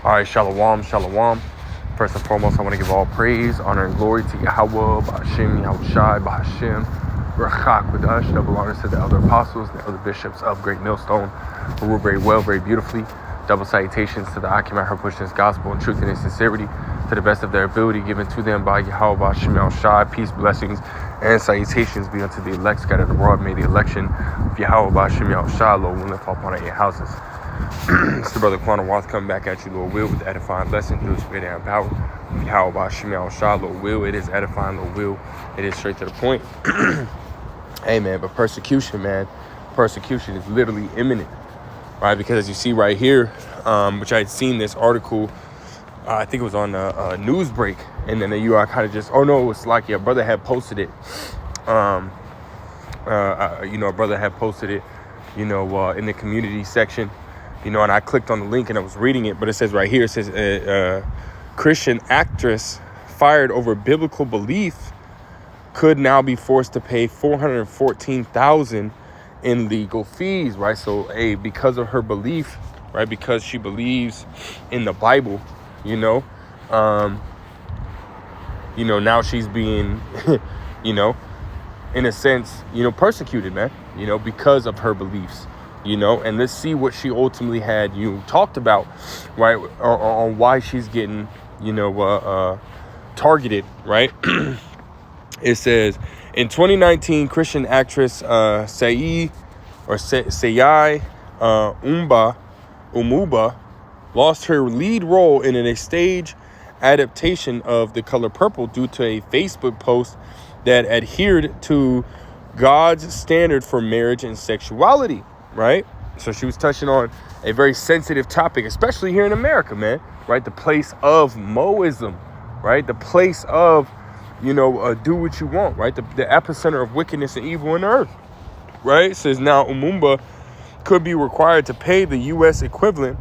All right, shalom, shalom. First and foremost, I want to give all praise, honor, and glory to Yahweh, Ba'ashem, Yahushai, Ba'ashem, Rachak Wadash, double honors to the elder apostles, the elder bishops of Great Millstone, who rule very well, very beautifully. Double salutations to the Akim who pushing this gospel in truth and in sincerity, to the best of their ability, given to them by Yahweh, Ba'ashem, Yahushai. Peace, blessings, and salutations be unto the elect scattered abroad. May the election of Yahweh, Ba'ashem, Yahushai, Lord willing, fall upon our 8 houses. It's the brother Quantum Wath coming back at you, Lord will, with the edifying lesson through the spirit and power. Yahweh Ba'ashem Yahushai, Lord will, it is edifying, Lord will, it is straight to the point. Hey man, but persecution is literally imminent, right? Because as you see right here, which I had seen this article, I think it was on a news break, and then you are kind of just, oh no, it was like your brother had posted it. A brother had posted it, in the community section. And I clicked on the link and I was reading it, but it says right here, it says Christian actress fired over biblical belief could now be forced to pay $414,000 in legal fees, right? So, because of her belief, right? Because she believes in the Bible, now she's being, in a sense, persecuted, man, because of her beliefs. And let's see what she ultimately had talked about, right, on why she's getting, targeted, right? It says, in 2019, Christian actress Sayai Umuba lost her lead role in a stage adaptation of The Color Purple due to a Facebook post that adhered to God's standard for marriage and sexuality. Right? So she was touching on a very sensitive topic, especially here in America, man, right? The place of Moism, right? The place of, do what you want, right? The epicenter of wickedness and evil in the earth, right? It says now Umumba could be required to pay the U.S. equivalent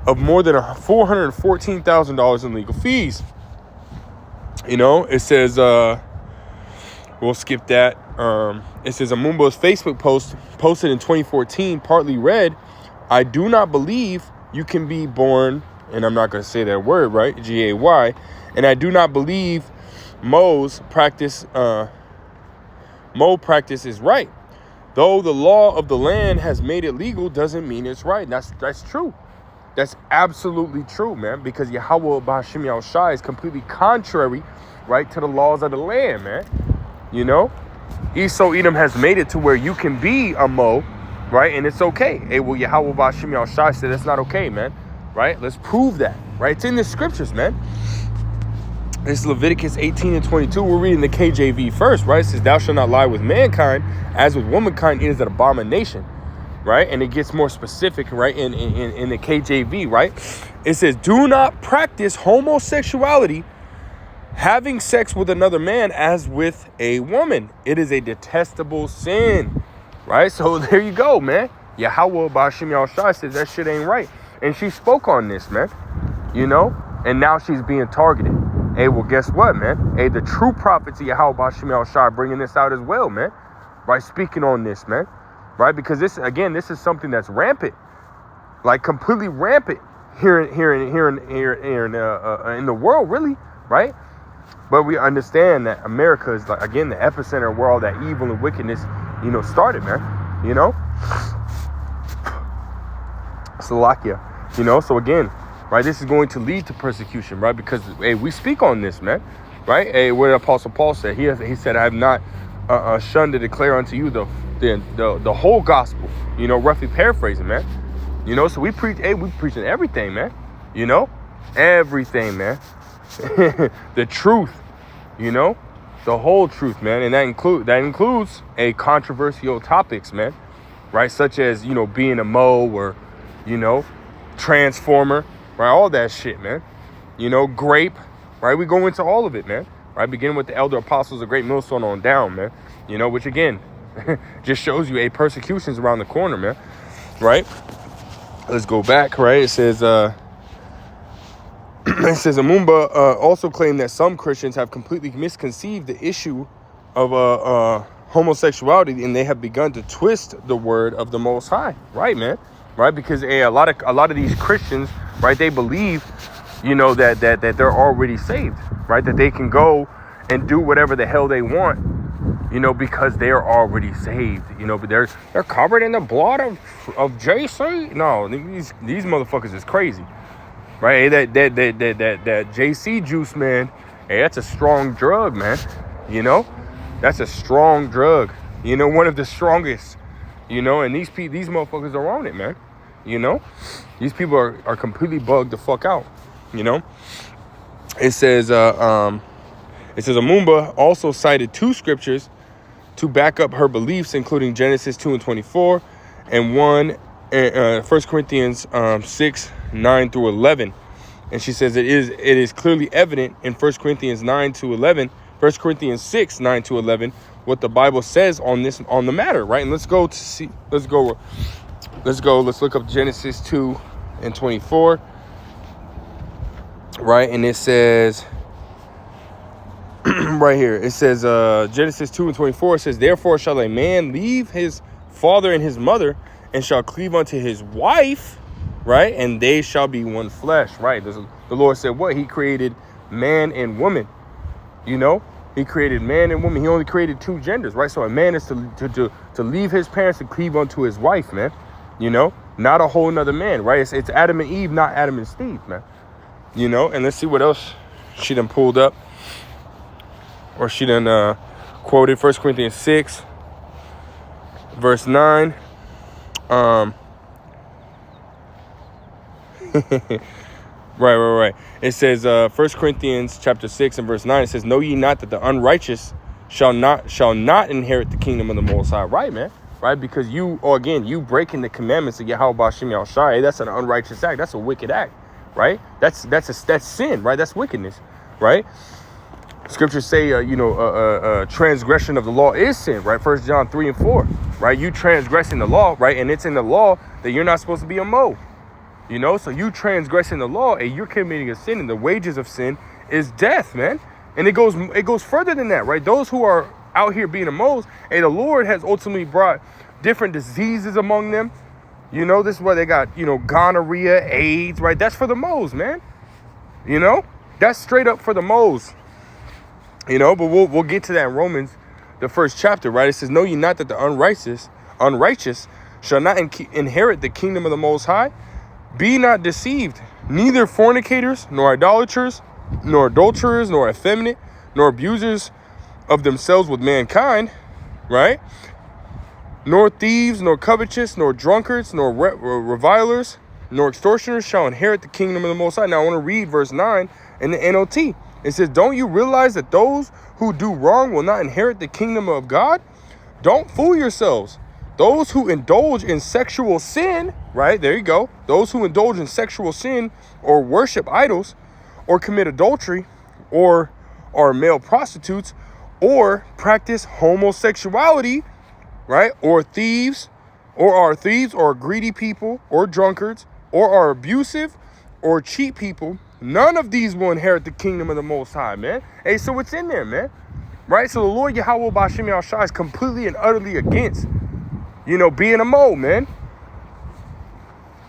of more than $414,000 in legal fees. It says, we'll skip that. It says Amumbo's Facebook post posted in 2014 partly read, "I do not believe you can be born," and I'm not going to say that word, right? Gay, and I do not believe Mo practice is right. Though the law of the land has made it legal, doesn't mean it's right. That's true. That's absolutely true, man. Because Yahweh Ba'ashem Yahushai is completely contrary, right, to the laws of the land, man. Esau Edom has made it to where you can be a Mo, right? And it's okay. Yahweh Ba'ashem Yahushai said that's not okay, man. Right? Let's prove that. Right? It's in the scriptures, man. This is Leviticus 18 and 22. We're reading the KJV first, right? It says, "Thou shalt not lie with mankind, as with womankind is an abomination." Right? And it gets more specific, right? In the KJV, right? It says, "Do not practice homosexuality, having sex with another man as with a woman. It is a detestable sin." Right? So there you go, man. Yahweh Ba'ashem Yahushai says that shit ain't right. And she spoke on this, man. And now she's being targeted. Well, guess what, man? The true prophets of Yahweh Ba'ashem Yahushai bringing this out as well, man. Right? Speaking on this, man. Right? Because this is something that's rampant. Like completely rampant here in the world, really. Right? But we understand that America is, like, again, the epicenter where all that evil and wickedness, started, man. Slovakia. So again, right, this is going to lead to persecution, right? Because, we speak on this, man. Right? What Apostle Paul said. He said, "I have not shunned to declare unto you the whole gospel." Roughly paraphrasing, man. So we preaching everything, man. Everything, man. The truth, the whole truth, man. And that includes a controversial topics, man, right? Such as, being a Mo or, transformer, right? All that shit, man. Grape, right? We go into all of it, man. Right? Beginning with the elder apostles of Great Millstone on down, man. Which again, just shows you persecution's around the corner, man. Right? Let's go back, right? It says, Amumba also claimed that some Christians have completely misconceived the issue of homosexuality, and they have begun to twist the word of the Most High. Right, man? Right? Because a lot of these Christians, right, they believe, you know, that they're already saved, right? That they can go and do whatever the hell they want, you know, because they're already saved, you know. But they're covered in the blood of JC. No, these motherfuckers is crazy, right? Hey, that JC juice, man. Hey, that's a strong drug, man. You know, that's a strong drug. You know, one of the strongest. You know, and these motherfuckers are on it, man. You know, these people are completely bugged the fuck out. You know, it says Amumba also cited 2 scriptures to back up her beliefs, including Genesis 2:24 and 1 Corinthians 6:9-11. And she says it is clearly evident in 1 Corinthians 9-11, 1 Corinthians 6:9-11, what the Bible says on the matter, right? And let's look up Genesis 2:24, right? And it says right here, it says Genesis 2:24, it says, therefore shall a man leave his father and his mother and shall cleave unto his wife, right? And they shall be one flesh, right? The Lord said what? He created man and woman, you know? He created man and woman. He only created 2 genders, right? So a man is to leave his parents and cleave unto his wife, man. You know? Not a whole nother man, right? It's Adam and Eve, not Adam and Steve, man. You know? And let's see what else she done pulled up. Or she done quoted 1 Corinthians 6, verse 9. Right. It says 1 Corinthians chapter 6 and verse 9. It says, know ye not that the unrighteous shall not inherit the kingdom of the Most High. Right, man. Right? Because you breaking the commandments of Yahweh Shem Yahushai, that's an unrighteous act. That's a wicked act. Right? That's sin, right? That's wickedness. Right? Scriptures say, transgression of the law is sin, right? 1 John 3 and 4, right? You transgressing the law, right? And it's in the law that you're not supposed to be a mo, you know? So you transgressing the law and you're committing a sin, and the wages of sin is death, man. And it goes further than that, right? Those who are out here being a mo's, and the Lord has ultimately brought different diseases among them. You know, this is why they got, gonorrhea, AIDS, right? That's for the mo's, man. You know, that's straight up for the mo's. You know, but we'll get to that in Romans, the 1st chapter, right? It says, know ye not that the unrighteous shall not inherit the kingdom of the Most High? Be not deceived, neither fornicators, nor idolaters, nor adulterers, nor effeminate, nor abusers of themselves with mankind, right? Nor thieves, nor covetous, nor drunkards, nor revilers, nor extortioners shall inherit the kingdom of the Most High. Now I want to read verse 9 in the NLT. It says, don't you realize that those who do wrong will not inherit the kingdom of God? Don't fool yourselves. Those who indulge in sexual sin, right? There you go. Those who indulge in sexual sin or worship idols or commit adultery or are male prostitutes or practice homosexuality, right? Or are greedy people or drunkards or are abusive or cheat people. None of these will inherit the kingdom of the Most High, man. Hey, so it's in there, man. Right? So the Lord Yahweh B'Shem Yahushua is completely and utterly against, being a mole, man.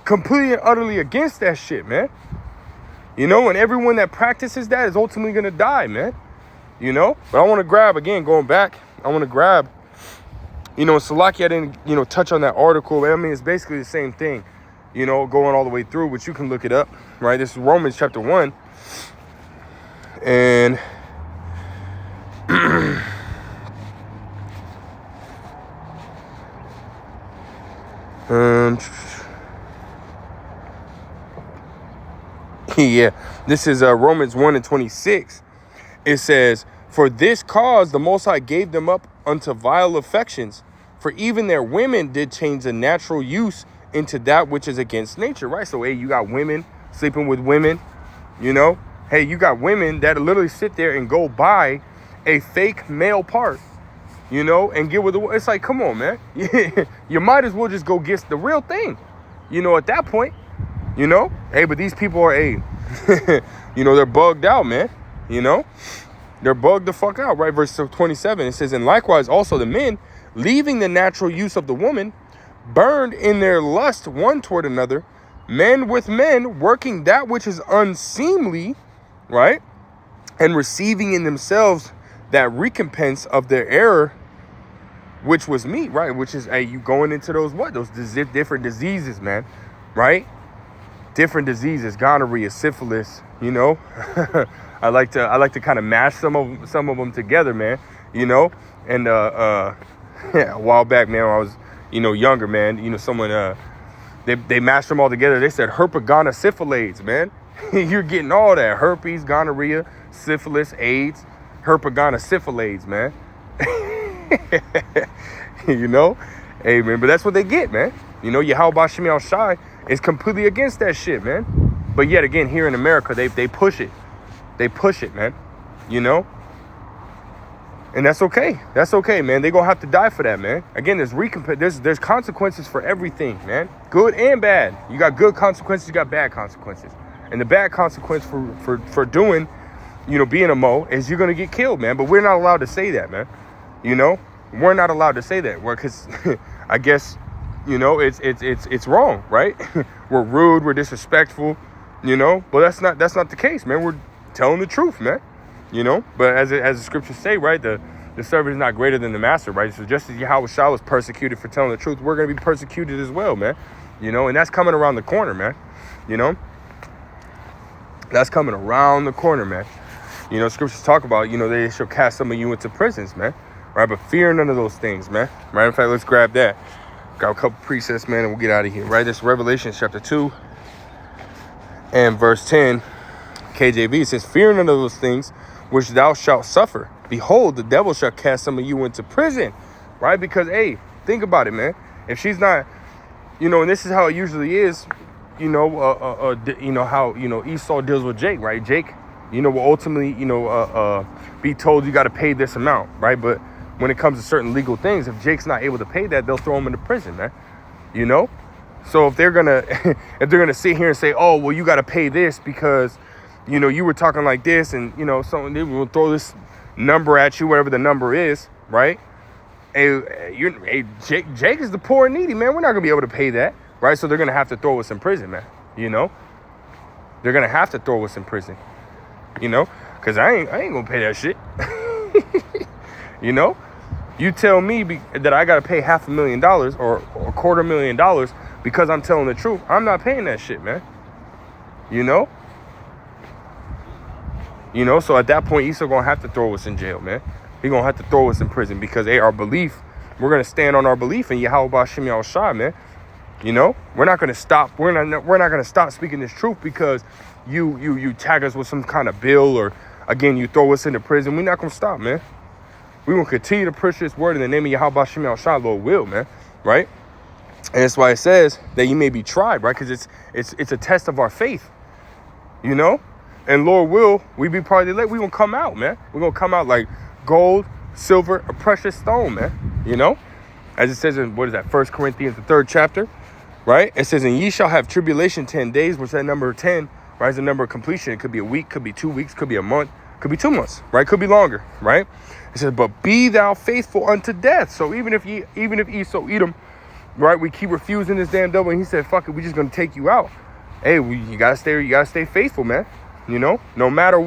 Completely and utterly against that shit, man. And everyone that practices that is ultimately going to die, man. But I want to grab, again, going back, Salaki, I didn't, touch on that article. I mean, it's basically the same thing. Going all the way through, which you can look it up, right? This is Romans chapter 1. And yeah, this is Romans 1 and 26. It says, for this cause the Most High gave them up unto vile affections, for even their women did change the natural use into that which is against nature, right? So, hey, you got women sleeping with women, Hey, you got women that literally sit there and go buy a fake male part, and get with the... It's like, come on, man. You might as well just go get the real thing, at that point, Hey, but these people are, they're bugged out, man, They're bugged the fuck out, right? Verse 27, it says, and likewise also the men, leaving the natural use of the woman, burned in their lust one toward another, men with men, working that which is unseemly, right? And receiving in themselves that recompense of their error, which was me, right? Which is, hey, you going into those different diseases, man, right? Different diseases, gonorrhea, syphilis, you know. I like to kind of mash some of them together, man, you know. And yeah, a while back, man, when I was, you know, younger, man, you know, someone they mashed them all together. They said herpagona man. You're getting all that: herpes, gonorrhea, syphilis, AIDS, herpagona man. You know, hey, man, but that's what they get, man. You know, Yahweh Shem Yahweh Shai is completely against that shit, man. But yet again, here in America, they push it. They push it, man. You know, and that's okay. That's okay, man. They gonna have to die for that, man. Again, there's consequences for everything, man. Good and bad. You got good consequences, you got bad consequences. And the bad consequence for doing, you know, being a Mo is you're gonna get killed, man. But we're not allowed to say that, man. You know, we're not allowed to say that. Well, because I guess, you know, it's wrong, right? We're rude, we're disrespectful, you know. But that's not the case, man. We're telling the truth, man. You know, but as the scriptures say, right, the servant is not greater than the master, right? So just as Yahweh Shah was persecuted for telling the truth, we're going to be persecuted as well, man. You know, and that's coming around the corner, man. You know, that's coming around the corner, man. You know, scriptures talk about, you know, they shall cast some of you into prisons, man. Right, but fear none of those things, man. Right, in fact, let's grab that. Got a couple precepts, man, and we'll get out of here. Right, this Revelation chapter 2 and verse 10, KJV says, fear none of those things which thou shalt suffer. Behold, the devil shall cast some of you into prison. Right, because, hey, think about it, man. If she's not, you know, and this is how it usually is, you know, you know how, you know, Esau deals with Jake, right? Jake, you know, will ultimately, you know, be told you got to pay this amount, right? But when it comes to certain legal things, if Jake's not able to pay that, they'll throw him into prison, man. You know? So if they're gonna sit here and say, oh, well, you got to pay this because, you know, you were talking like this, and, you know, someone, they will throw this number at you, whatever the number is, right? Hey, Jake is the poor and needy, man. We're not gonna be able to pay that, right? So they're gonna have to throw us in prison, man. You know, they're gonna have to throw us in prison. You know, because I ain't gonna pay that shit. You know, you tell me that I gotta pay $500,000 or $250,000 because I'm telling the truth. I'm not paying that shit, man. You know. You know, so at that point, Esau gonna have to throw us in jail, man. He gonna have to throw us in prison because, hey, our belief, we're gonna stand on our belief in Yahweh Shem Yahweh Shai, man. You know, we're not gonna stop. We're not gonna stop speaking this truth because you tag us with some kind of bill or, again, you throw us into prison. We're not gonna stop, man. We're gonna continue to push this word in the name of Yahweh Shem Yahweh Shai, Lord will, man. Right? And that's why it says that you may be tried, right? Because it's a test of our faith. You know. And Lord will, we be part of the elect. We're going to come out, man. We're going to come out like gold, silver, a precious stone, man. You know? As it says in, what is that, 1 Corinthians, the 3rd chapter, right? It says, and ye shall have tribulation 10 days, which that number 10, right, is the number of completion. It could be a week, could be 2 weeks, could be a month, could be 2 months, right? Could be longer, right? It says, but be thou faithful unto death. So even if Esau Edom, right, we keep refusing this damn devil, and he said, fuck it, we just going to take you out. Hey, you got to stay faithful, man. You know, no matter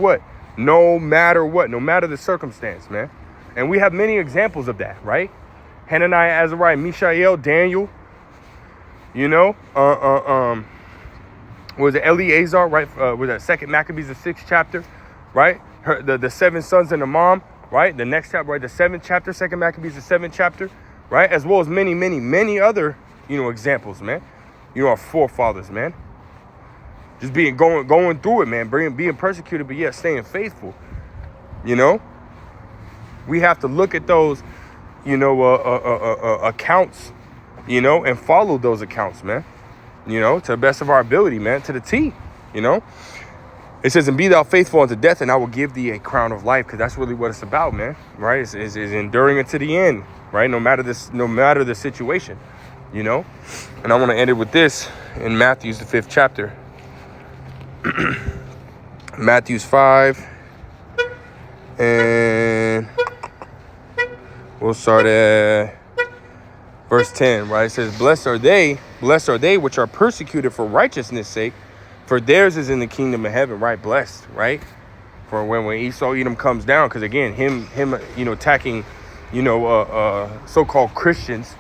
the circumstance, man. And we have many examples of that, right? Hananiah, Azariah, Mishael, Daniel, you know, was it Eleazar, right? Was that 2nd Maccabees, the 6th chapter, right? The 7 sons and the mom, right? The next chapter, right? The 7th chapter, 2nd Maccabees, the 7th chapter, right? As well as many other, you know, examples, man. You know, our forefathers, man. Just going through it, man, being persecuted, but yet staying faithful. You know, we have to look at those, you know, accounts, you know, and follow those accounts, man. You know, to the best of our ability, man, to the T. You know, it says, "And be thou faithful unto death, and I will give thee a crown of life," because that's really what it's about, man. Right? Is enduring it to the end, right? No matter the situation, you know. And I want to end it with this in Matthew's the 5th chapter. Matthew's 5, and we'll start at Verse 10, right? It says, blessed are they which are persecuted for righteousness' sake, for theirs is in the kingdom of heaven, right? Blessed, right? For when Esau Edom comes down, because again, him, attacking, so-called Christians,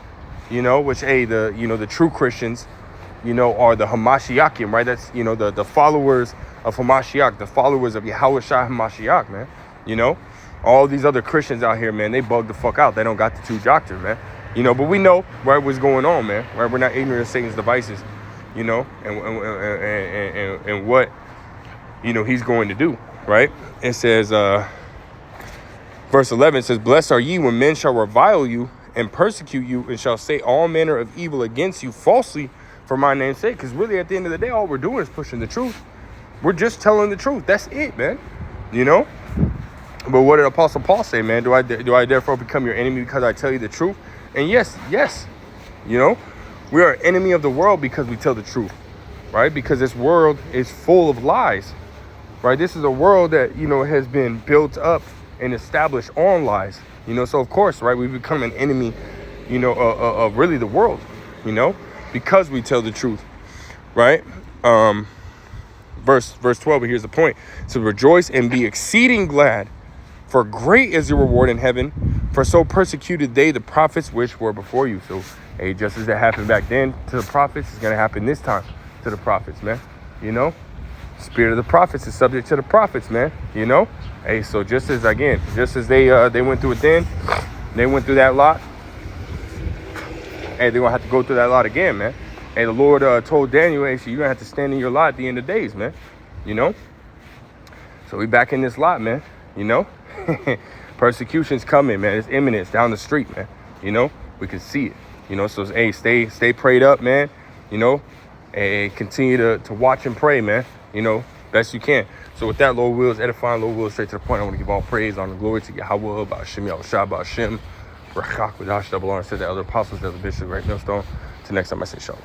which, the true Christians, are the Hamashiachim, right? That's, the followers of Hamashiach, the followers of Yahushua Hamashiach, man. All these other Christians out here, man, they bug the fuck out. They don't got the true doctrine, man. But we know, right, what's going on, man. Right, we're not ignorant of Satan's devices, and what, he's going to do, right? It says, verse 11 says, blessed are ye when men shall revile you and persecute you and shall say all manner of evil against you falsely for my name's sake. Because really, at the end of the day, all we're doing is pushing the truth. We're just telling the truth. That's it, man. But what did Apostle Paul say, man? Do I therefore become your enemy because I tell you the truth? And yes. We are an enemy of the world because we tell the truth, right? Because this world is full of lies, right? This is a world that, has been built up and established on lies, So, of course, right, we become an enemy, of really the world, because we tell the truth, right? Verse 12, but here's the point. So rejoice and be exceeding glad, for great is your reward in heaven, for so persecuted they the prophets which were before you. So, hey, just as it happened back then to the prophets, it's going to happen this time to the prophets, man. Spirit of the prophets is subject to the prophets, man. Hey, so just as they went through it then, they went through that lot. Hey, they're going to have to go through that lot again, man. Hey, the Lord told Daniel, hey, so you're going to have to stand in your lot at the end of days, man. So we back in this lot, man. Persecution's coming, man. It's imminent. It's down the street, man. We can see it. So hey, stay prayed up, man. And continue to watch and pray, man. Best you can. So with that, Lord wills, edifying, Lord wills, straight to the point. I want to give all praise, honor, glory to Yahweh, Ba'ashem, Yahushua, Ba'ashem, Rachak, Wadash, double honor, said the other apostles, the other bishops, right millstone. Till next time, I say shalom.